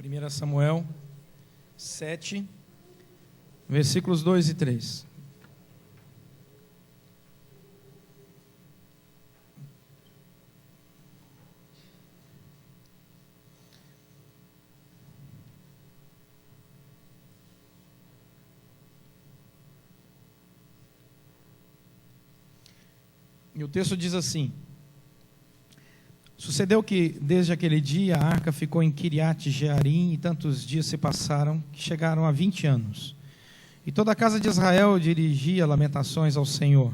1 Samuel 7, versículos 2 e 3. E o texto diz assim: sucedeu que desde aquele dia a arca ficou em Quiriate Jearim, e tantos dias se passaram que chegaram a 20 anos. E toda a casa de Israel dirigia lamentações ao Senhor.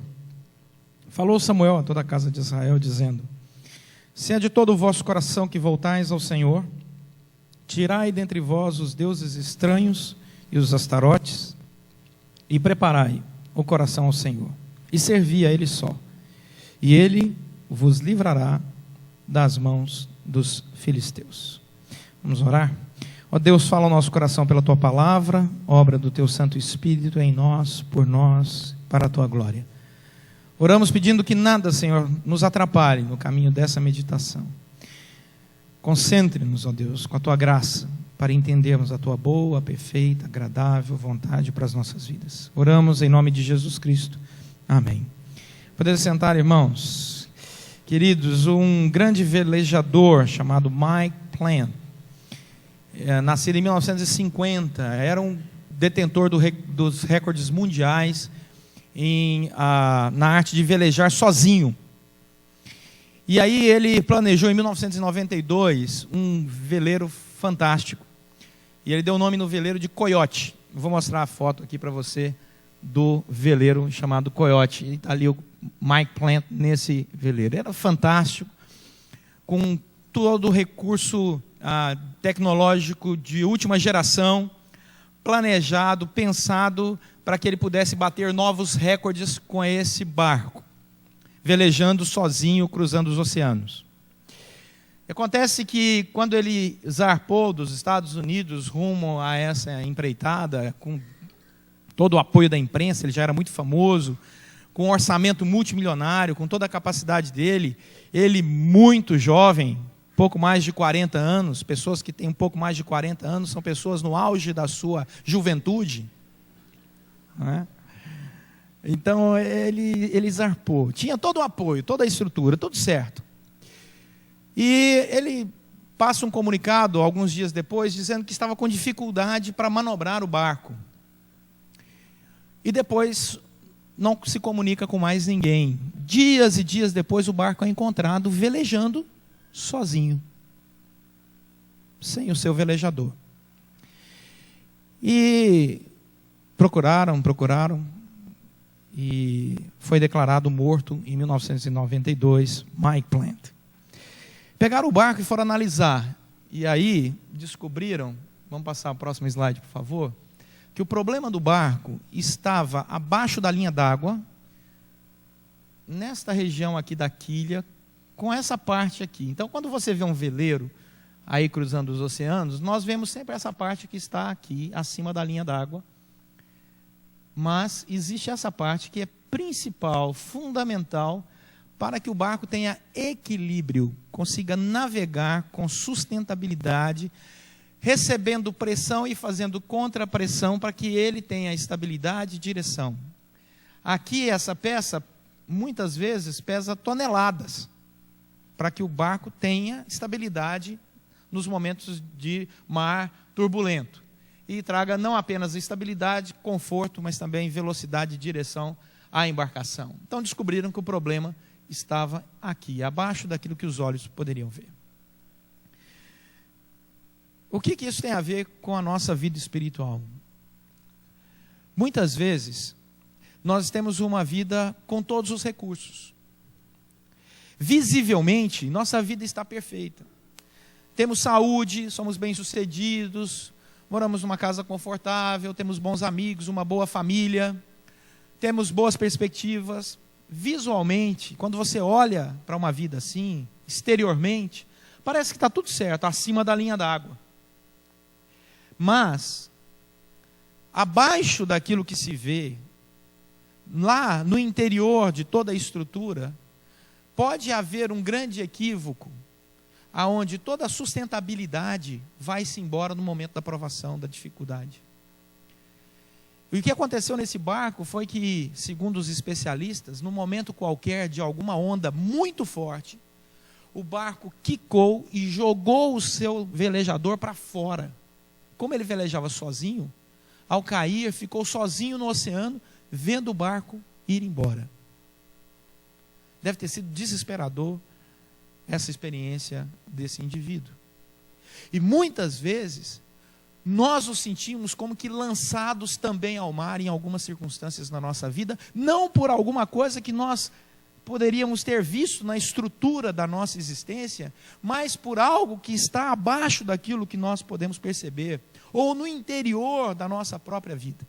Falou Samuel a toda a casa de Israel, dizendo: se é de todo o vosso coração que voltais ao Senhor, tirai dentre vós os deuses estranhos e os astarotes, e preparai o coração ao Senhor, e servi a Ele só, e Ele vos livrará das mãos dos filisteus. Vamos orar? Ó Deus, fala ao nosso coração pela Tua palavra, obra do Teu Santo Espírito em nós, por nós, para a Tua glória. Oramos pedindo que nada, Senhor, nos atrapalhe no caminho dessa meditação. Concentre-nos, ó Deus, com a Tua graça, para entendermos a Tua boa, perfeita, agradável vontade para as nossas vidas. Oramos em nome de Jesus Cristo. Amém. Podem sentar, irmãos. Queridos, um grande velejador chamado Mike Plant, nascido em 1950, era um detentor dos recordes mundiais na arte de velejar sozinho. E aí ele planejou em 1992 um veleiro fantástico. E ele deu o nome no veleiro de Coyote. Vou mostrar a foto aqui para você do veleiro chamado Coyote. E está ali o Mike Plant nesse veleiro. Era fantástico, com todo o recurso tecnológico de última geração, planejado, pensado para que ele pudesse bater novos recordes com esse barco, velejando sozinho, cruzando os oceanos. Acontece que quando ele zarpou dos Estados Unidos rumo a essa empreitada, com todo o apoio da imprensa, ele já era muito famoso, com um orçamento multimilionário, com toda a capacidade dele, ele muito jovem, pouco mais de 40 anos, pessoas que têm um pouco mais de 40 anos, são pessoas no auge da sua juventude, não é? Então ele zarpou, tinha todo o apoio, toda a estrutura, tudo certo. E ele passa um comunicado, alguns dias depois, dizendo que estava com dificuldade para manobrar o barco. E depois não se comunica com mais ninguém. Dias e dias depois o barco é encontrado velejando sozinho, sem o seu velejador. E procuraram, e foi declarado morto em 1992, Mike Plant. Pegaram o barco e foram analisar. E aí descobriram, vamos passar o próximo slide, por favor, que o problema do barco estava abaixo da linha d'água, nesta região aqui da quilha, com essa parte aqui. Então, quando você vê um veleiro aí cruzando os oceanos, nós vemos sempre essa parte que está aqui, acima da linha d'água. Mas existe essa parte que é principal, fundamental, para que o barco tenha equilíbrio, consiga navegar com sustentabilidade, recebendo pressão e fazendo contrapressão para que ele tenha estabilidade e direção. Aqui essa peça, muitas vezes, pesa toneladas, para que o barco tenha estabilidade nos momentos de mar turbulento. E traga não apenas estabilidade, conforto, mas também velocidade e direção à embarcação. Então descobriram que o problema estava aqui, abaixo daquilo que os olhos poderiam ver. O que isso tem a ver com a nossa vida espiritual? Muitas vezes, nós temos uma vida com todos os recursos. Visivelmente, nossa vida está perfeita. Temos saúde, somos bem-sucedidos, moramos numa casa confortável, temos bons amigos, uma boa família, temos boas perspectivas. Visualmente, quando você olha para uma vida assim, exteriormente, parece que está tudo certo, acima da linha d'água. Mas, abaixo daquilo que se vê, lá no interior de toda a estrutura, pode haver um grande equívoco, aonde toda a sustentabilidade vai-se embora no momento da provação, da dificuldade. E o que aconteceu nesse barco foi que, segundo os especialistas, num momento qualquer de alguma onda muito forte, o barco quicou e jogou o seu velejador para fora. Como ele velejava sozinho, ao cair, ficou sozinho no oceano, vendo o barco ir embora. Deve ter sido desesperador essa experiência desse indivíduo. E muitas vezes, nós nos sentimos como que lançados também ao mar em algumas circunstâncias na nossa vida, não por alguma coisa que nós poderíamos ter visto na estrutura da nossa existência, mas por algo que está abaixo daquilo que nós podemos perceber, ou no interior da nossa própria vida.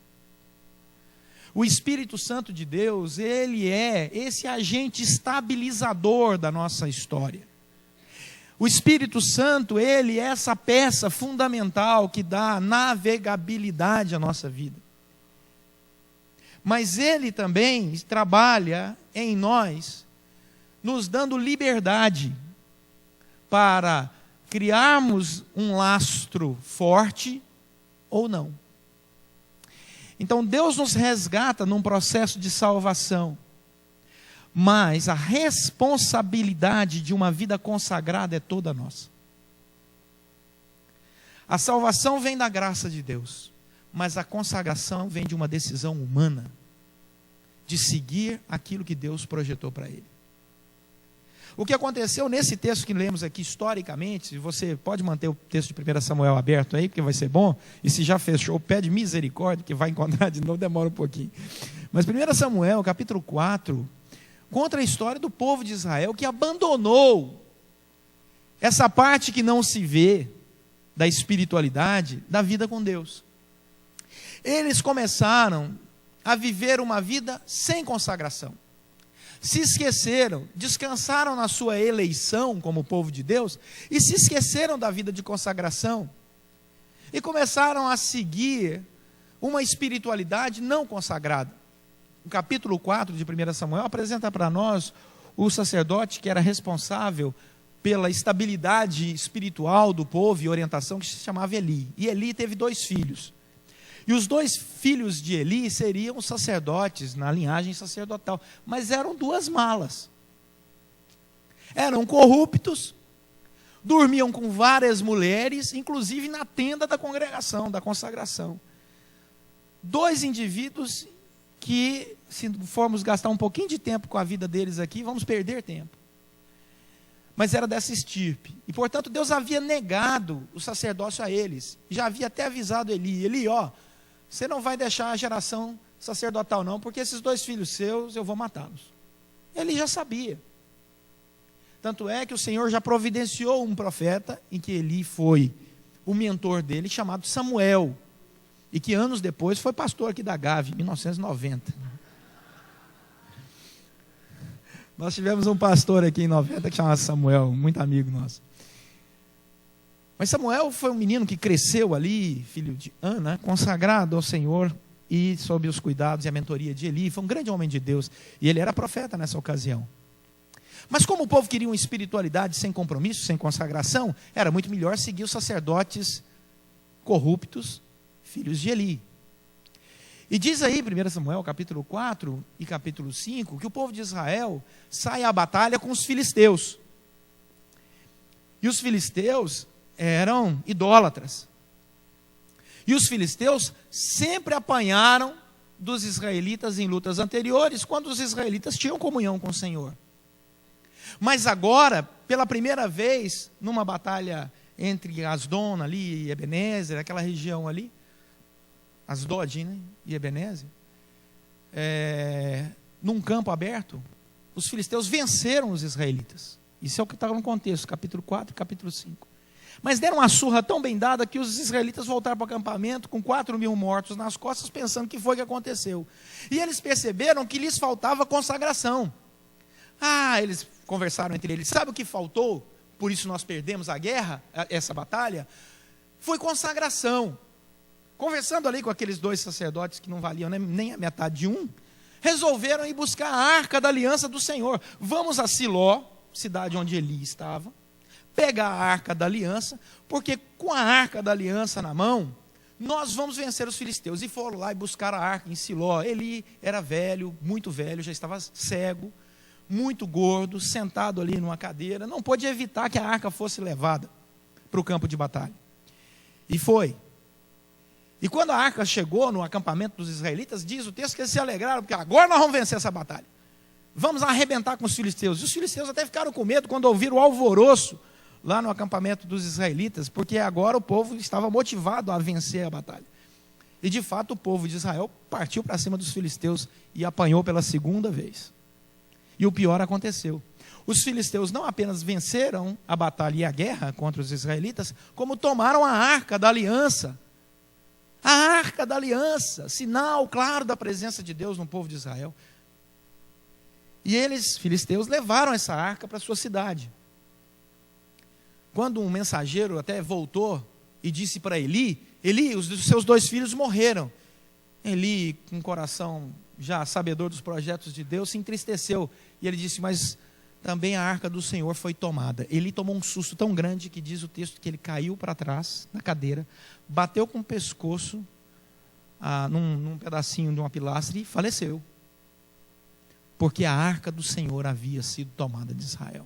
O Espírito Santo de Deus, ele é esse agente estabilizador da nossa história. O Espírito Santo, ele é essa peça fundamental que dá navegabilidade à nossa vida. Mas ele também trabalha em nós, nos dando liberdade para criarmos um lastro forte ou não. Então Deus nos resgata num processo de salvação, mas a responsabilidade de uma vida consagrada é toda nossa. A salvação vem da graça de Deus, mas a consagração vem de uma decisão humana, de seguir aquilo que Deus projetou para ele. O que aconteceu nesse texto que lemos aqui historicamente, você pode manter o texto de 1 Samuel aberto aí, porque vai ser bom, e se já fechou, pede misericórdia, que vai encontrar de novo, demora um pouquinho. Mas 1 Samuel, capítulo 4, conta a história do povo de Israel que abandonou essa parte que não se vê da espiritualidade, da vida com Deus. Eles começaram a viver uma vida sem consagração. Se esqueceram, descansaram na sua eleição como povo de Deus e se esqueceram da vida de consagração e começaram a seguir uma espiritualidade não consagrada. O capítulo 4 de 1 Samuel apresenta para nós o sacerdote que era responsável pela estabilidade espiritual do povo e orientação, que se chamava Eli. E Eli teve 2 filhos. E os 2 filhos de Eli seriam sacerdotes na linhagem sacerdotal, mas eram 2 malas. Eram corruptos, dormiam com várias mulheres, inclusive na tenda da congregação, da consagração. 2 indivíduos que, se formos gastar um pouquinho de tempo com a vida deles aqui, vamos perder tempo. Mas era dessa estirpe. E, portanto, Deus havia negado o sacerdócio a eles. Já havia até avisado Eli. Eli, você não vai deixar a geração sacerdotal não, porque esses 2 filhos seus, eu vou matá-los. Ele já sabia. Tanto é que o Senhor já providenciou um profeta, em que Eli foi o mentor dele, chamado Samuel. E que anos depois foi pastor aqui da Gávea, em 1990. Nós tivemos um pastor aqui em 90 que chamava Samuel, muito amigo nosso. Mas Samuel foi um menino que cresceu ali, filho de Ana, consagrado ao Senhor e sob os cuidados e a mentoria de Eli. Foi um grande homem de Deus e ele era profeta nessa ocasião. Mas como o povo queria uma espiritualidade sem compromisso, sem consagração, era muito melhor seguir os sacerdotes corruptos, filhos de Eli. E diz aí, 1 Samuel, capítulo 4 e capítulo 5, que o povo de Israel sai à batalha com os filisteus. E os filisteus eram idólatras. E os filisteus sempre apanharam dos israelitas em lutas anteriores, quando os israelitas tinham comunhão com o Senhor. Mas agora, pela primeira vez, numa batalha entre Asdon ali e Ebenezer, aquela região ali, Asdod, né? E Ebenezer, num campo aberto, os filisteus venceram os israelitas. Isso é o que está no contexto, capítulo 4 e capítulo 5. Mas deram uma surra tão bem dada que os israelitas voltaram para o acampamento com 4.000 mortos nas costas, pensando que foi o que aconteceu. E eles perceberam que lhes faltava consagração. Eles conversaram entre eles, sabe o que faltou? Por isso nós perdemos a guerra, essa batalha? Foi consagração. Conversando ali com aqueles 2 sacerdotes que não valiam nem a metade de um, resolveram ir buscar a arca da aliança do Senhor. Vamos a Siló, cidade onde Eli estava, pegar a arca da aliança, porque com a arca da aliança na mão, nós vamos vencer os filisteus. E foram lá e buscaram a arca em Siló. Eli era velho, muito velho, já estava cego, muito gordo, sentado ali numa cadeira, não pôde evitar que a arca fosse levada para o campo de batalha. E foi. E quando a arca chegou no acampamento dos israelitas, diz o texto que eles se alegraram, porque agora nós vamos vencer essa batalha. Vamos arrebentar com os filisteus. E os filisteus até ficaram com medo quando ouviram o alvoroço lá no acampamento dos israelitas, porque agora o povo estava motivado a vencer a batalha. E de fato o povo de Israel partiu para cima dos filisteus e apanhou pela segunda vez. E o pior aconteceu. Os filisteus não apenas venceram a batalha e a guerra contra os israelitas, como tomaram a arca da aliança. A arca da aliança, sinal claro da presença de Deus no povo de Israel. E eles, filisteus, levaram essa arca para a sua cidade. Quando um mensageiro até voltou e disse para Eli, os seus 2 filhos morreram. Eli, com o coração já sabedor dos projetos de Deus, se entristeceu. E ele disse, mas também a arca do Senhor foi tomada. Eli tomou um susto tão grande que diz o texto que ele caiu para trás, na cadeira, bateu com o pescoço num pedacinho de uma pilastra e faleceu. Porque a arca do Senhor havia sido tomada de Israel.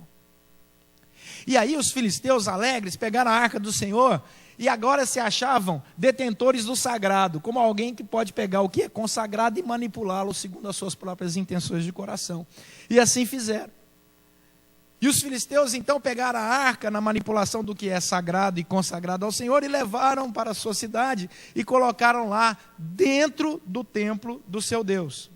E aí os filisteus alegres pegaram a arca do Senhor e agora se achavam detentores do sagrado, como alguém que pode pegar o que é consagrado e manipulá-lo segundo as suas próprias intenções de coração. E assim fizeram. E os filisteus então pegaram a arca na manipulação do que é sagrado e consagrado ao Senhor e levaram para a sua cidade e colocaram lá dentro do templo do seu Deus.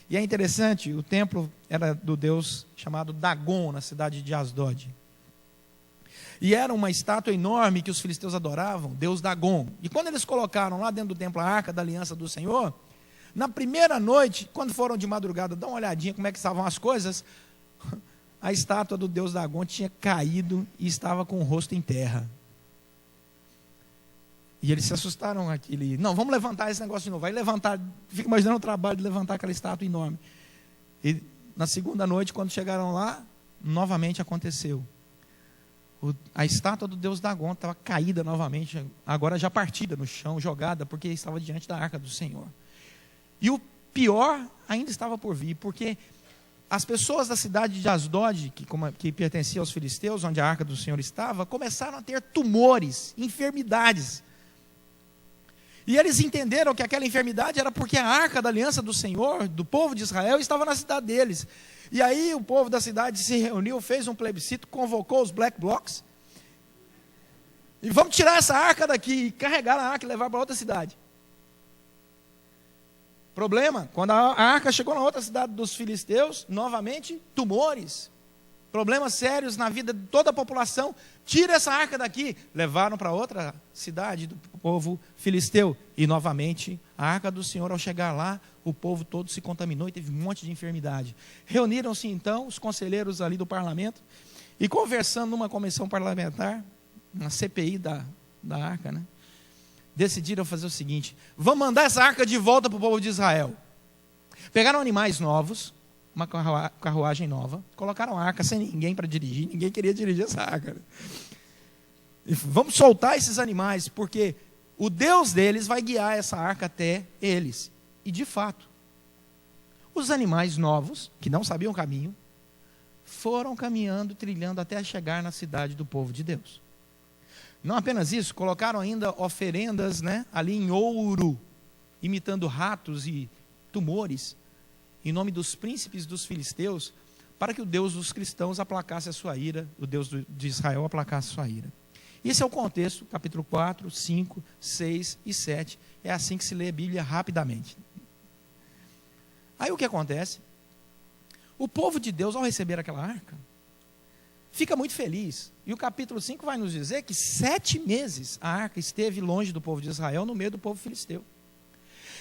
E é interessante, o templo era do deus chamado Dagon, na cidade de Asdod. E era uma estátua enorme que os filisteus adoravam, Deus Dagon. E quando eles colocaram lá dentro do templo a arca da aliança do Senhor, na primeira noite, quando foram de madrugada dar uma olhadinha como é que estavam as coisas, a estátua do Deus Dagon tinha caído e estava com o rosto em terra. E eles se assustaram aquele, não, vamos levantar esse negócio de novo. Vai levantar, fica imaginando o trabalho de levantar aquela estátua enorme. E na segunda noite, quando chegaram lá, novamente aconteceu. A estátua do Deus Dagon estava caída novamente, agora já partida no chão, jogada, porque estava diante da arca do Senhor. E o pior ainda estava por vir, porque as pessoas da cidade de Asdod, que pertencia aos filisteus, onde a arca do Senhor estava, começaram a ter tumores, enfermidades. E eles entenderam que aquela enfermidade era porque a arca da aliança do Senhor, do povo de Israel, estava na cidade deles. E aí o povo da cidade se reuniu, fez um plebiscito, convocou os black blocs. E vamos tirar essa arca daqui, e carregar a arca e levar para outra cidade. Problema, quando a arca chegou na outra cidade dos filisteus, novamente, tumores. Problemas sérios na vida de toda a população. Tira essa arca daqui. Levaram para outra cidade do povo filisteu. E novamente, a arca do Senhor, ao chegar lá, o povo todo se contaminou e teve um monte de enfermidade. Reuniram-se então os conselheiros ali do parlamento e conversando numa comissão parlamentar, na CPI da arca, né? Decidiram fazer o seguinte: vamos mandar essa arca de volta para o povo de Israel. Pegaram animais novos, uma carruagem nova, colocaram a arca sem ninguém para dirigir, ninguém queria dirigir essa arca. E vamos soltar esses animais, porque o Deus deles vai guiar essa arca até eles. E de fato, os animais novos, que não sabiam o caminho, foram caminhando, trilhando até chegar na cidade do povo de Deus. Não apenas isso, colocaram ainda oferendas, né, ali em ouro, imitando ratos e tumores, em nome dos príncipes dos filisteus, para que o Deus dos cristãos aplacasse a sua ira, o Deus de Israel aplacasse a sua ira. Esse é o contexto, capítulo 4, 5, 6 e 7. É assim que se lê a Bíblia rapidamente. Aí o que acontece? O povo de Deus, ao receber aquela arca, fica muito feliz. E o capítulo 5 vai nos dizer que 7 meses a arca esteve longe do povo de Israel, no meio do povo filisteu.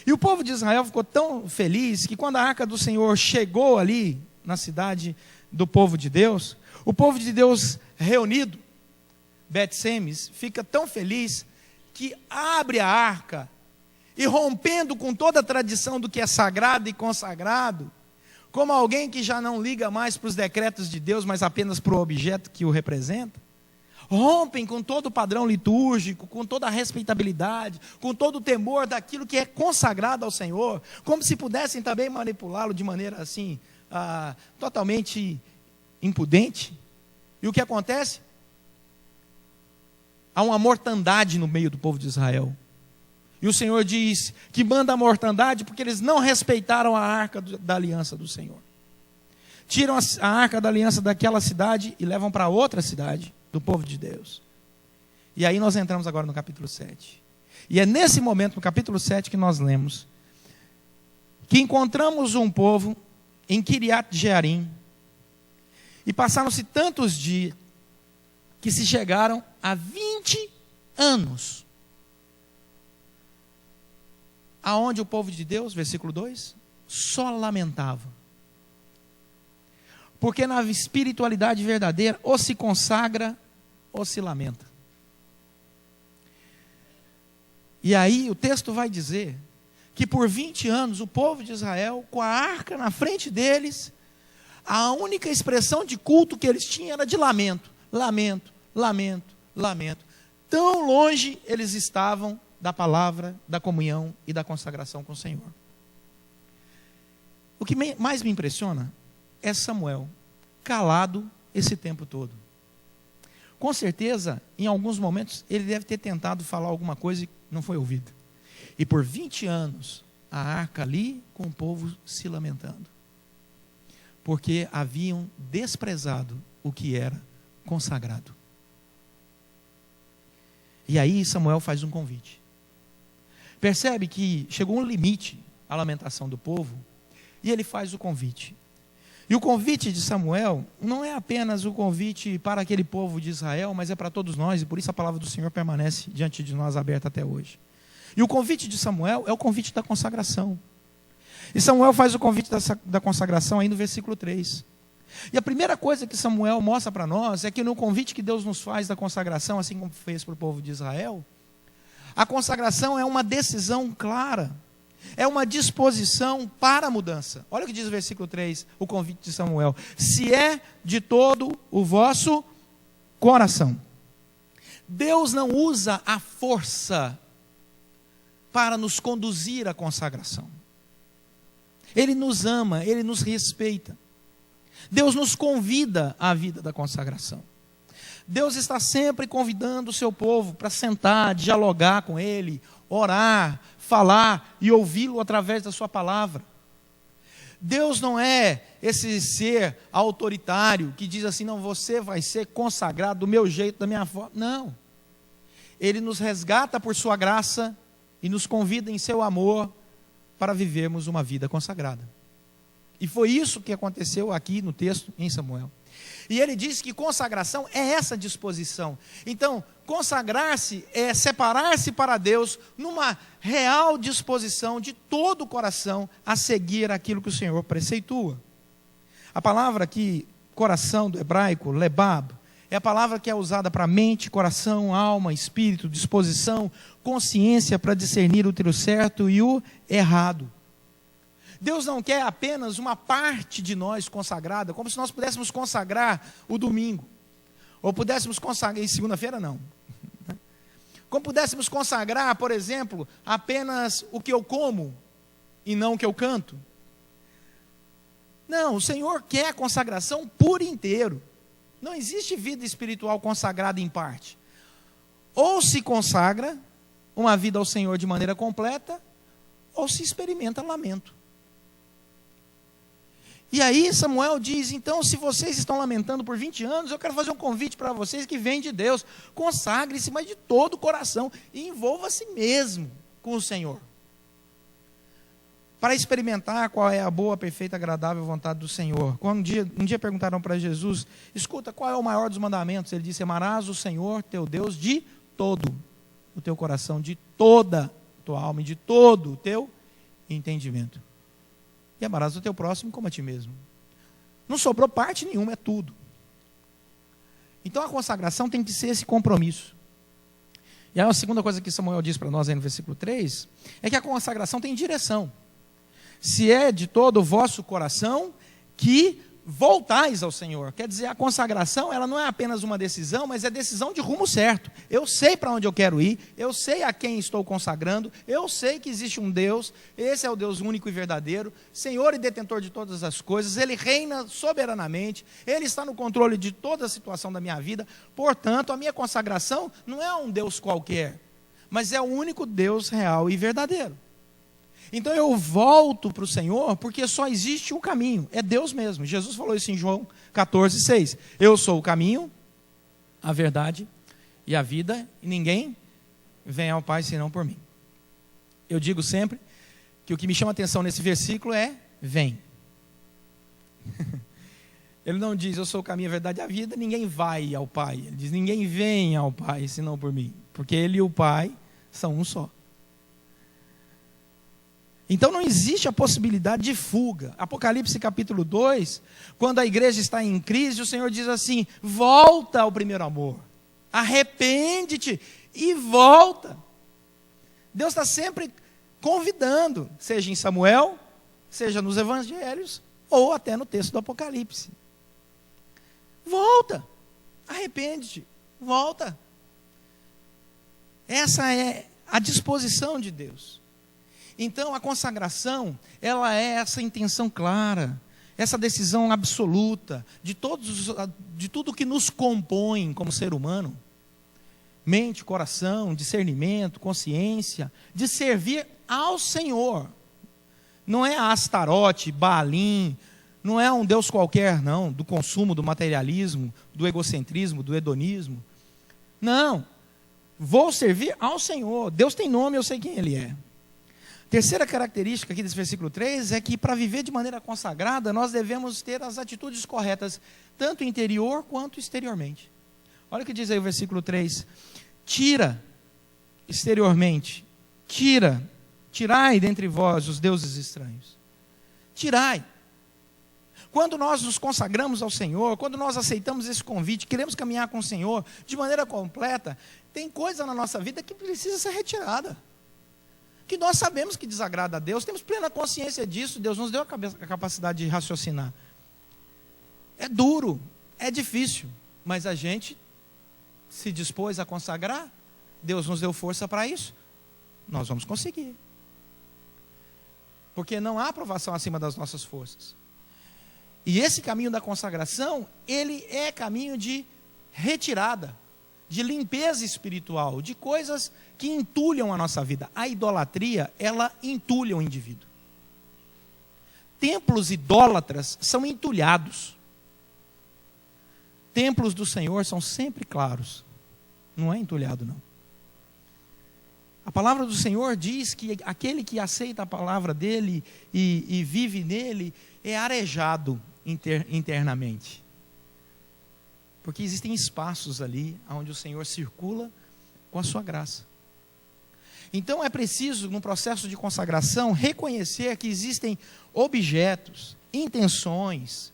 E o povo de Israel ficou tão feliz que quando a arca do Senhor chegou ali na cidade do povo de Deus, o povo de Deus reunido, Bet-Semes, fica tão feliz que abre a arca e, rompendo com toda a tradição do que é sagrado e consagrado, como alguém que já não liga mais para os decretos de Deus, mas apenas para o objeto que o representa, rompem com todo o padrão litúrgico, com toda a respeitabilidade, com todo o temor daquilo que é consagrado ao Senhor, como se pudessem também manipulá-lo de maneira assim, totalmente impudente. E o que acontece? Há uma mortandade no meio do povo de Israel. E o Senhor diz que manda a mortandade porque eles não respeitaram a arca da aliança do Senhor. Tiram a arca da aliança daquela cidade e levam para outra cidade do povo de Deus. E aí nós entramos agora no capítulo 7. E é nesse momento, no capítulo 7, que nós lemos que encontramos um povo em Kiriat Jearim. E passaram-se tantos dias que se chegaram a 20 anos. Aonde o povo de Deus, versículo 2, só lamentava. Porque na espiritualidade verdadeira, ou se consagra, ou se lamenta. E aí o texto vai dizer que por 20 anos o povo de Israel, com a arca na frente deles, a única expressão de culto que eles tinham era de lamento. Lamento, lamento, lamento. Tão longe eles estavam da palavra, da comunhão e da consagração com o Senhor. O que mais me impressiona é Samuel, calado esse tempo todo. Com certeza, em alguns momentos, ele deve ter tentado falar alguma coisa e não foi ouvido. E por 20 anos, a arca ali com o povo se lamentando. Porque haviam desprezado o que era consagrado. E aí Samuel faz um convite. Percebe que chegou um limite à lamentação do povo, e ele faz o convite. E o convite de Samuel não é apenas o convite para aquele povo de Israel, mas é para todos nós, e por isso a palavra do Senhor permanece diante de nós aberta até hoje. E o convite de Samuel é o convite da consagração. E Samuel faz o convite da consagração aí no versículo 3. E a primeira coisa que Samuel mostra para nós é que no convite que Deus nos faz da consagração, assim como fez para o povo de Israel, a consagração é uma decisão clara, é uma disposição para a mudança. Olha o que diz o versículo 3, o convite de Samuel. Se é de todo o vosso coração. Deus não usa a força para nos conduzir à consagração. Ele nos ama, Ele nos respeita. Deus nos convida à vida da consagração. Deus está sempre convidando o seu povo para sentar, dialogar com Ele, orar, falar e ouvi-lo através da sua palavra. Deus não é esse ser autoritário que diz assim, não, você vai ser consagrado do meu jeito, da minha forma. Não. Ele nos resgata por sua graça e nos convida em seu amor para vivermos uma vida consagrada. E foi isso que aconteceu aqui no texto em Samuel. E ele diz que consagração é essa disposição. Então, consagrar-se é separar-se para Deus numa real disposição de todo o coração a seguir aquilo que o Senhor preceitua. A palavra aqui, coração do hebraico, lebab, é a palavra que é usada para mente, coração, alma, espírito, disposição, consciência para discernir o certo e o errado. Deus não quer apenas uma parte de nós consagrada, como se nós pudéssemos consagrar o domingo, ou pudéssemos consagrar, e segunda-feira não, como pudéssemos consagrar, por exemplo, apenas o que eu como, e não o que eu canto. Não, o Senhor quer a consagração por inteiro. Não existe vida espiritual consagrada em parte. Ou se consagra uma vida ao Senhor de maneira completa, ou se experimenta lamento. E aí Samuel diz, então se vocês estão lamentando por 20 anos, eu quero fazer um convite para vocês que vem de Deus. Consagre-se, mas de todo o coração, e envolva-se mesmo com o Senhor. Para experimentar qual é a boa, perfeita, agradável vontade do Senhor. Quando um dia perguntaram para Jesus, escuta, qual é o maior dos mandamentos? Ele disse, amarás o Senhor teu Deus de todo o teu coração, de toda a tua alma e de todo o teu entendimento. E amarás o teu próximo como a ti mesmo. Não sobrou parte nenhuma, é tudo. Então a consagração tem que ser esse compromisso. E a segunda coisa que Samuel diz para nós aí no versículo 3, é que a consagração tem direção. Se é de todo o vosso coração, que voltais ao Senhor. Quer dizer, a consagração, ela não é apenas uma decisão, mas é decisão de rumo certo. Eu sei para onde eu quero ir, eu sei a quem estou consagrando, eu sei que existe um Deus, esse é o Deus único e verdadeiro, Senhor e detentor de todas as coisas, Ele reina soberanamente, Ele está no controle de toda a situação da minha vida. Portanto, a minha consagração não é um Deus qualquer, mas é o único Deus real e verdadeiro. Então eu volto para o Senhor, porque só existe um caminho, é Deus mesmo. Jesus falou isso em João 14,6. Eu sou o caminho, a verdade e a vida, e ninguém vem ao Pai senão por mim. Eu digo sempre que o que me chama a atenção nesse versículo é: vem. Ele não diz, eu sou o caminho, a verdade e a vida, ninguém vai ao Pai. Ele diz, ninguém vem ao Pai senão por mim, porque Ele e o Pai são um só. Então não existe a possibilidade de fuga. Apocalipse capítulo 2, quando a igreja está em crise, o Senhor diz assim: volta ao primeiro amor, arrepende-te e volta. Deus está sempre convidando, seja em Samuel, seja nos evangelhos, ou até no texto do Apocalipse. Volta, arrepende-te, volta. Essa é a disposição de Deus. Então a consagração, ela é essa intenção clara, essa decisão absoluta de tudo que nos compõe como ser humano, mente, coração, discernimento, consciência, de servir ao Senhor. Não é Astarote, Baalim, não é um Deus qualquer, não, do consumo, do materialismo, do egocentrismo, do hedonismo. Não, vou servir ao Senhor. Deus tem nome, eu sei quem Ele é. Terceira característica aqui desse versículo 3 é que para viver de maneira consagrada, nós devemos ter as atitudes corretas, tanto interior quanto exteriormente. Olha o que diz aí o versículo 3. Tira exteriormente, tirai dentre vós os deuses estranhos. Tirai. Quando nós nos consagramos ao Senhor, quando nós aceitamos esse convite, queremos caminhar com o Senhor de maneira completa, tem coisa na nossa vida que precisa ser retirada. Que nós sabemos que desagrada a Deus, temos plena consciência disso, Deus nos deu a capacidade de raciocinar. É duro, é difícil, mas a gente se dispôs a consagrar, Deus nos deu força para isso, nós vamos conseguir. Porque não há aprovação acima das nossas forças. E esse caminho da consagração, ele é caminho de retirada, de limpeza espiritual, de coisas que entulham a nossa vida. A idolatria, ela entulha o indivíduo. Templos idólatras são entulhados. Templos do Senhor são sempre claros. Não é entulhado, não. A palavra do Senhor diz que aquele que aceita a palavra dele e vive nele é arejado internamente. Porque existem espaços ali onde o Senhor circula com a sua graça. Então é preciso, no processo de consagração, reconhecer que existem objetos, intenções,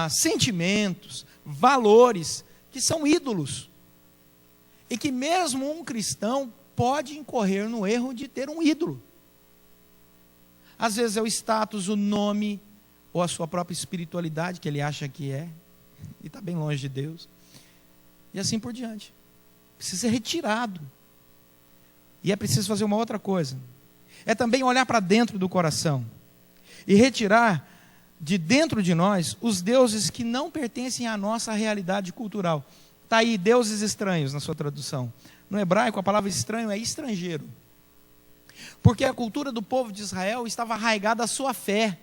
sentimentos, valores que são ídolos. E que mesmo um cristão pode incorrer no erro de ter um ídolo. Às vezes é o status, o nome, ou a sua própria espiritualidade que ele acha que é. E está bem longe de Deus, e assim por diante. Precisa ser retirado. E é preciso fazer uma outra coisa, é também olhar para dentro do coração, e retirar de dentro de nós os deuses que não pertencem à nossa realidade cultural. Está aí, deuses estranhos na sua tradução. No hebraico a palavra estranho é estrangeiro, porque a cultura do povo de Israel estava arraigada à sua fé.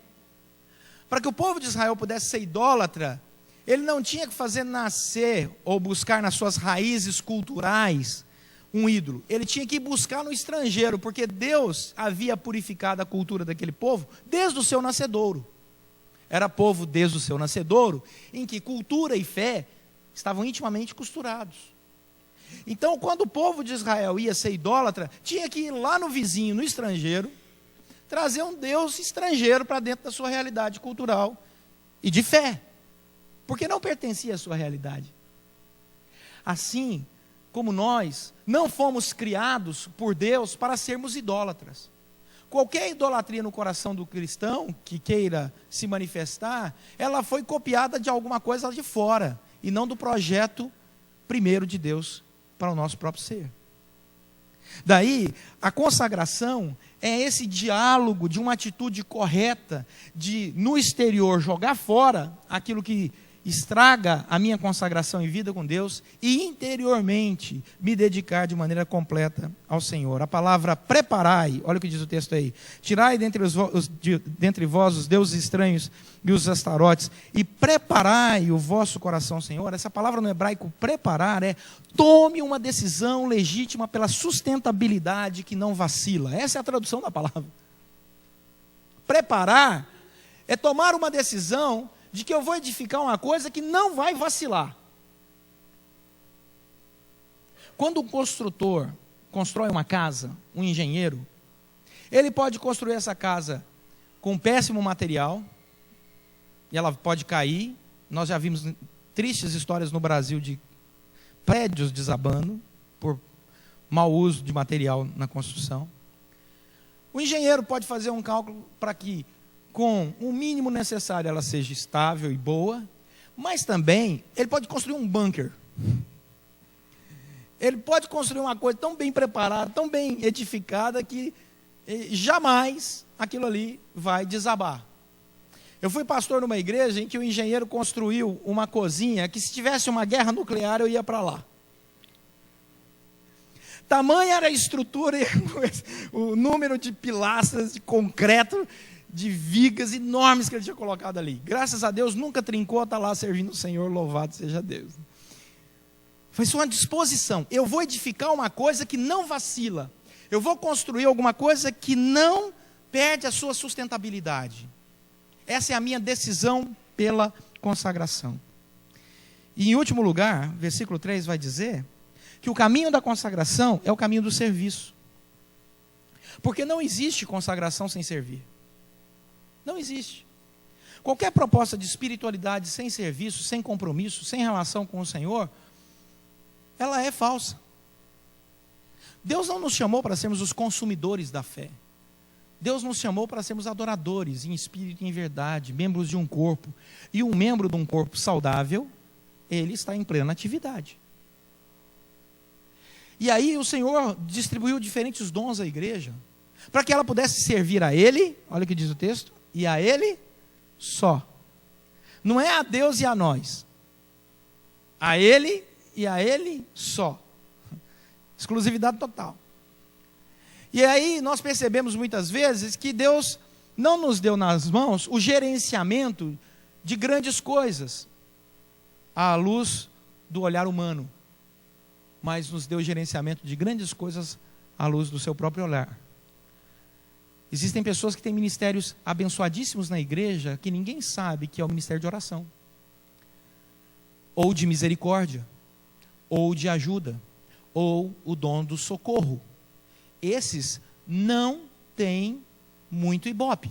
Para que o povo de Israel pudesse ser idólatra, ele não tinha que fazer nascer ou buscar nas suas raízes culturais um ídolo. Ele tinha que buscar no estrangeiro, porque Deus havia purificado a cultura daquele povo desde o seu nascedouro. Era povo desde o seu nascedouro, em que cultura e fé estavam intimamente costurados. Então, quando o povo de Israel ia ser idólatra, tinha que ir lá no vizinho, no estrangeiro, trazer um Deus estrangeiro para dentro da sua realidade cultural e de fé. Porque não pertencia à sua realidade. Assim como nós não fomos criados por Deus para sermos idólatras. qualquer idolatria no coração do cristão que queira se manifestar, ela foi copiada de alguma coisa de fora, e não do projeto primeiro de Deus para o nosso próprio ser. Daí, a consagração é esse diálogo de uma atitude correta, de no exterior jogar fora aquilo que estraga a minha consagração em vida com Deus, e interiormente me dedicar de maneira completa ao Senhor. A palavra preparai, olha o que diz o texto aí: tirai dentre vós os deuses estranhos e os astarotes, e preparai o vosso coração ao Senhor. Essa palavra no hebraico preparar é: tome uma decisão legítima pela sustentabilidade que não vacila. Essa é a tradução da palavra. Preparar é tomar uma decisão de que eu vou edificar uma coisa que não vai vacilar. Quando um construtor constrói uma casa, um engenheiro, ele pode construir essa casa com péssimo material, e ela pode cair. Nós já vimos tristes histórias no Brasil de prédios desabando por mau uso de material na construção. O engenheiro pode fazer um cálculo para que, com o mínimo necessário, ela seja estável e boa, mas também ele pode construir um bunker. Ele pode construir uma coisa tão bem preparada, tão bem edificada, que jamais aquilo ali vai desabar. Eu fui pastor numa igreja em que o engenheiro construiu uma cozinha que, se tivesse uma guerra nuclear, eu ia para lá. Tamanha era a estrutura e o número de pilastras de concreto, de vigas enormes que ele tinha colocado ali. Graças a Deus nunca trincou, está lá servindo o Senhor, louvado seja Deus. Foi só uma disposição: eu vou edificar uma coisa que não vacila, eu vou construir alguma coisa que não perde a sua sustentabilidade. Essa é a minha decisão pela consagração. E em último lugar, versículo 3 vai dizer que o caminho da consagração é o caminho do serviço, porque não existe consagração sem servir. Não existe. Qualquer proposta de espiritualidade sem serviço, sem compromisso, sem relação com o Senhor, ela é falsa. Deus não nos chamou para sermos os consumidores da fé. Deus nos chamou para sermos adoradores em espírito e em verdade, membros de um corpo. E um membro de um corpo saudável, ele está em plena atividade. E aí o Senhor distribuiu diferentes dons à igreja, para que ela pudesse servir a Ele, olha o que diz o texto, e a Ele só. Não é a Deus e a nós. A Ele e a Ele só. Exclusividade total. E aí nós percebemos muitas vezes que Deus não nos deu nas mãos o gerenciamento de grandes coisas à luz do olhar humano, mas nos deu o gerenciamento de grandes coisas à luz do seu próprio olhar. Existem pessoas que têm ministérios abençoadíssimos na igreja que ninguém sabe que é o ministério de oração, ou de misericórdia, ou de ajuda, ou o dom do socorro. Esses não têm muito ibope.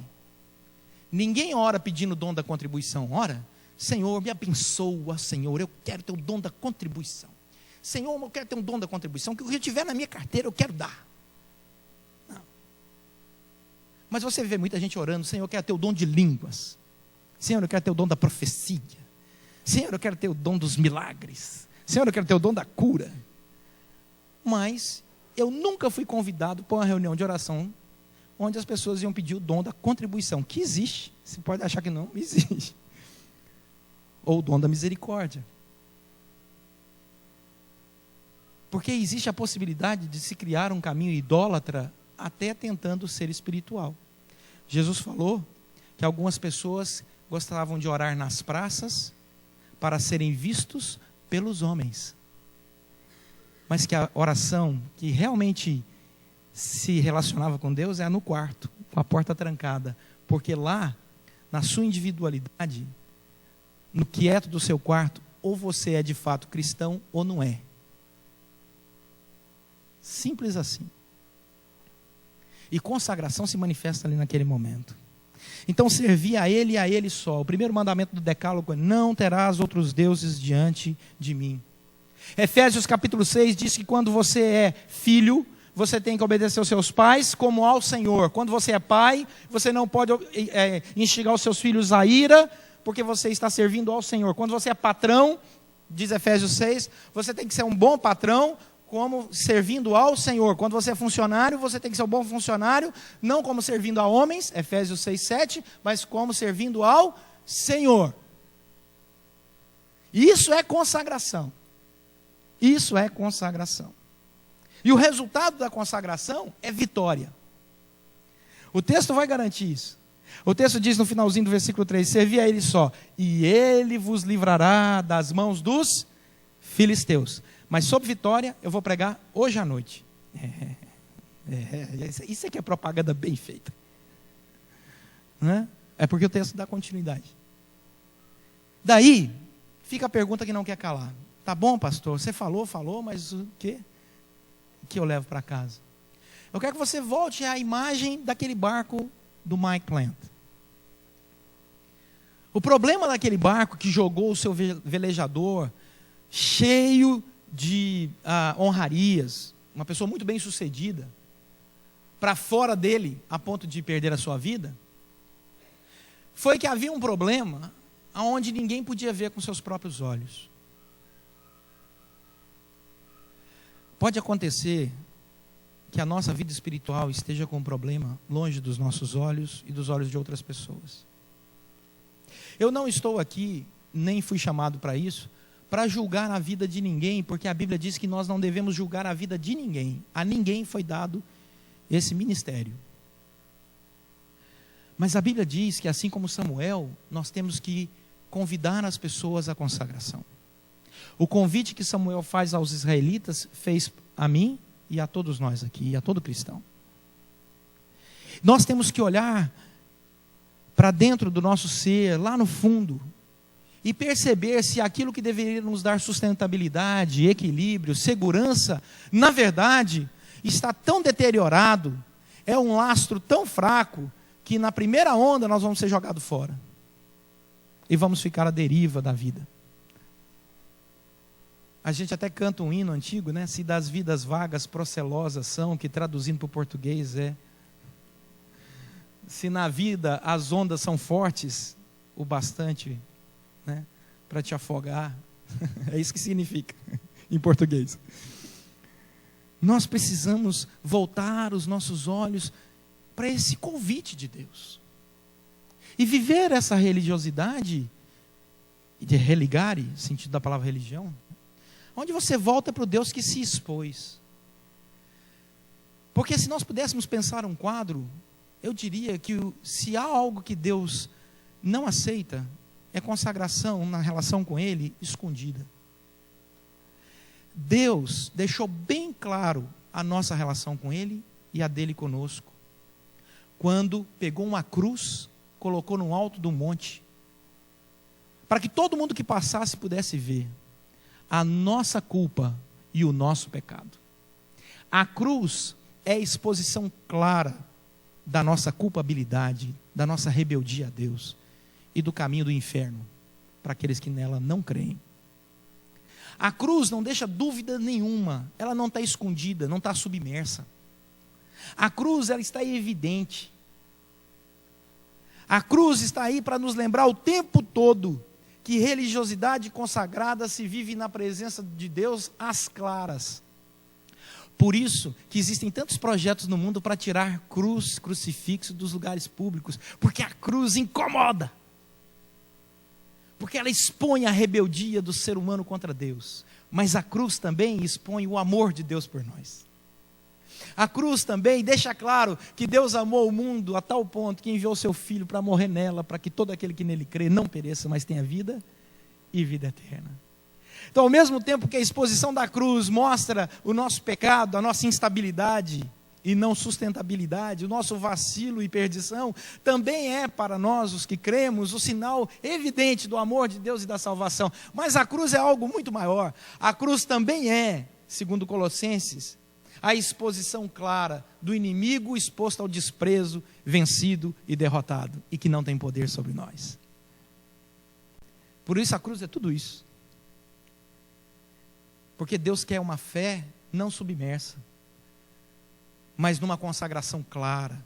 Ninguém ora pedindo o dom da contribuição. Ora: Senhor, me abençoa, Senhor, eu quero ter o dom da contribuição. Senhor, eu quero ter um dom da contribuição, que o que eu tiver na minha carteira eu quero dar. Não. Mas você vê muita gente orando: Senhor, eu quero ter o dom de línguas. Senhor, eu quero ter o dom da profecia. Senhor, eu quero ter o dom dos milagres. Senhor, eu quero ter o dom da cura. Mas eu nunca fui convidado para uma reunião de oração onde as pessoas iam pedir o dom da contribuição, que existe. Você pode achar que não, existe. Ou o dom da misericórdia. Porque existe a possibilidade de se criar um caminho idólatra até tentando ser espiritual. Jesus falou que algumas pessoas gostavam de orar nas praças para serem vistos pelos homens. Mas que a oração que realmente se relacionava com Deus é no quarto, com a porta trancada. Porque lá, na sua individualidade, no quieto do seu quarto, ou você é de fato cristão ou não é. Simples assim. E consagração se manifesta ali naquele momento. Então, servir a Ele e a Ele só. O primeiro mandamento do decálogo é: não terás outros deuses diante de mim. Efésios capítulo 6 diz que quando você é filho, você tem que obedecer aos seus pais como ao Senhor. Quando você é pai, você não pode instigar os seus filhos à ira, porque você está servindo ao Senhor. Quando você é patrão, diz Efésios 6, você tem que ser um bom patrão, como servindo ao Senhor. Quando você é funcionário, você tem que ser um bom funcionário, não como servindo a homens, Efésios 6, 7, mas como servindo ao Senhor. Isso é consagração. Isso é consagração. E o resultado da consagração é vitória. O texto vai garantir isso. O texto diz no finalzinho do versículo 3, servi a ele só, e ele vos livrará das mãos dos filisteus. Mas sobre vitória, eu vou pregar hoje à noite. Isso aqui é propaganda bem feita. Não é? É porque o texto dá continuidade. Daí, fica a pergunta que não quer calar. Tá bom, pastor, você falou, mas o quê? Que eu levo para casa? Eu quero que você volte à imagem daquele barco do Mike Plant. O problema daquele barco que jogou o seu velejador cheio de honrarias, uma pessoa muito bem sucedida, para fora dele, a ponto de perder a sua vida, foi que havia um problema onde ninguém podia ver com seus próprios olhos. Pode acontecer que a nossa vida espiritual esteja com um problema longe dos nossos olhos e dos olhos de outras pessoas. Eu não estou aqui, nem fui chamado para isso, para julgar a vida de ninguém, porque a Bíblia diz que nós não devemos julgar a vida de ninguém. A ninguém foi dado esse ministério. Mas a Bíblia diz que, assim como Samuel, nós temos que convidar as pessoas à consagração. O convite que Samuel faz aos israelitas, fez a mim e a todos nós aqui, e a todo cristão. Nós temos que olhar para dentro do nosso ser, lá no fundo, e perceber se aquilo que deveria nos dar sustentabilidade, equilíbrio, segurança, na verdade, está tão deteriorado, é um lastro tão fraco, que na primeira onda nós vamos ser jogados fora. E vamos ficar à deriva da vida. A gente até canta um hino antigo, né? Se das vidas vagas procelosas são, que traduzindo para o português é: se na vida as ondas são fortes, o bastante, né, para te afogar. É isso que significa em português. Nós precisamos voltar os nossos olhos para esse convite de Deus. E viver essa religiosidade, de religare, sentido da palavra religião, onde você volta para o Deus que se expôs. Porque se nós pudéssemos pensar um quadro, eu diria que se há algo que Deus não aceita, é consagração na relação com Ele escondida. Deus deixou bem claro a nossa relação com Ele e a dele conosco, quando pegou uma cruz, colocou no alto do monte, para que todo mundo que passasse pudesse ver a nossa culpa e o nosso pecado. A cruz é a exposição clara da nossa culpabilidade, da nossa rebeldia a Deus e do caminho do inferno para aqueles que nela não creem. A cruz não deixa dúvida nenhuma, ela não está escondida, não está submersa. A cruz, ela está evidente. A cruz está aí para nos lembrar o tempo todo que religiosidade consagrada se vive na presença de Deus às claras. Por isso que existem tantos projetos no mundo para tirar cruz, crucifixo dos lugares públicos, porque a cruz incomoda. Porque ela expõe a rebeldia do ser humano contra Deus. Mas a cruz também expõe o amor de Deus por nós. A cruz também deixa claro que Deus amou o mundo a tal ponto que enviou seu Filho para morrer nela, para que todo aquele que nele crê não pereça, mas tenha vida e vida eterna. Então, ao mesmo tempo que a exposição da cruz mostra o nosso pecado, a nossa instabilidade e não sustentabilidade, o nosso vacilo e perdição, também é para nós, os que cremos, o sinal evidente do amor de Deus e da salvação. Mas a cruz é algo muito maior. A cruz também é, segundo Colossenses, a exposição clara do inimigo exposto ao desprezo, vencido e derrotado, e que não tem poder sobre nós. Por isso a cruz é tudo isso. Porque Deus quer uma fé não submersa. mas numa consagração clara,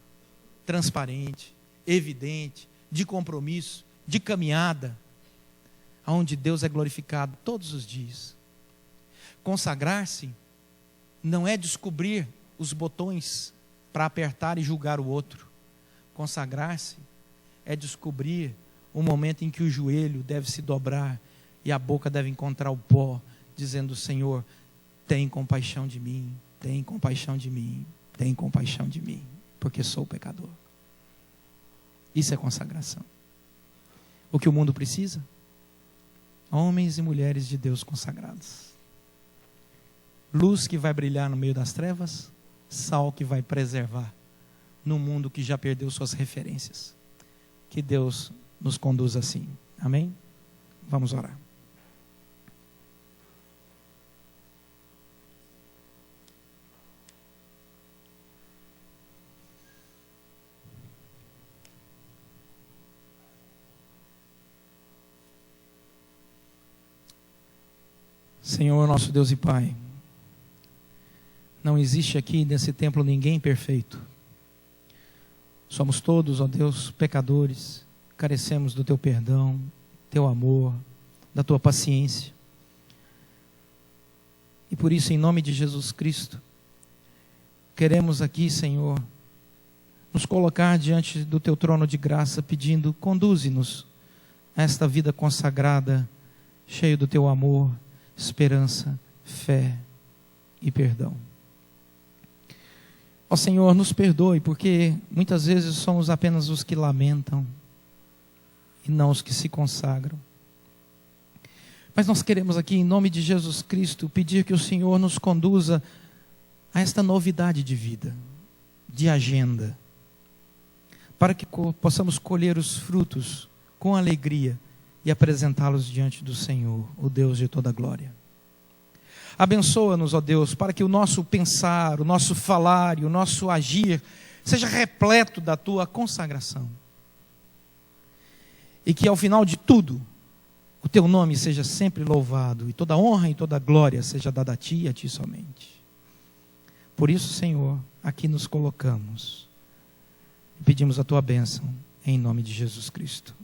transparente, evidente, de compromisso, de caminhada, onde Deus é glorificado todos os dias. Consagrar-se não é descobrir os botões para apertar e julgar o outro. Consagrar-se é descobrir o momento em que o joelho deve se dobrar e a boca deve encontrar o pó, dizendo: Senhor, tem compaixão de mim, tem compaixão de mim, tem compaixão de mim, porque sou pecador. Isso é consagração. O que o mundo precisa? Homens e mulheres de Deus consagrados. Luz que vai brilhar no meio das trevas, sal que vai preservar no mundo que já perdeu suas referências. Que Deus nos conduza assim. Amém? Vamos orar. Senhor, nosso Deus e Pai, não existe aqui nesse templo ninguém perfeito. Somos todos, ó Deus, pecadores, carecemos do Teu perdão, Teu amor, da Tua paciência. E por isso, em nome de Jesus Cristo, queremos aqui, Senhor, nos colocar diante do Teu trono de graça, pedindo: conduze-nos a esta vida consagrada, cheio do Teu amor, esperança, fé e perdão. Ó Senhor, nos perdoe, porque muitas vezes somos apenas os que lamentam e não os que se consagram. Mas nós queremos aqui, em nome de Jesus Cristo, pedir que o Senhor nos conduza a esta novidade de vida, de agenda, para que possamos colher os frutos com alegria e apresentá-los diante do Senhor, o Deus de toda glória. Abençoa-nos, ó Deus, para que o nosso pensar, o nosso falar e o nosso agir seja repleto da Tua consagração. E que ao final de tudo, o Teu nome seja sempre louvado, e toda honra e toda glória seja dada a Ti e a Ti somente. Por isso, Senhor, aqui nos colocamos e pedimos a Tua bênção, em nome de Jesus Cristo.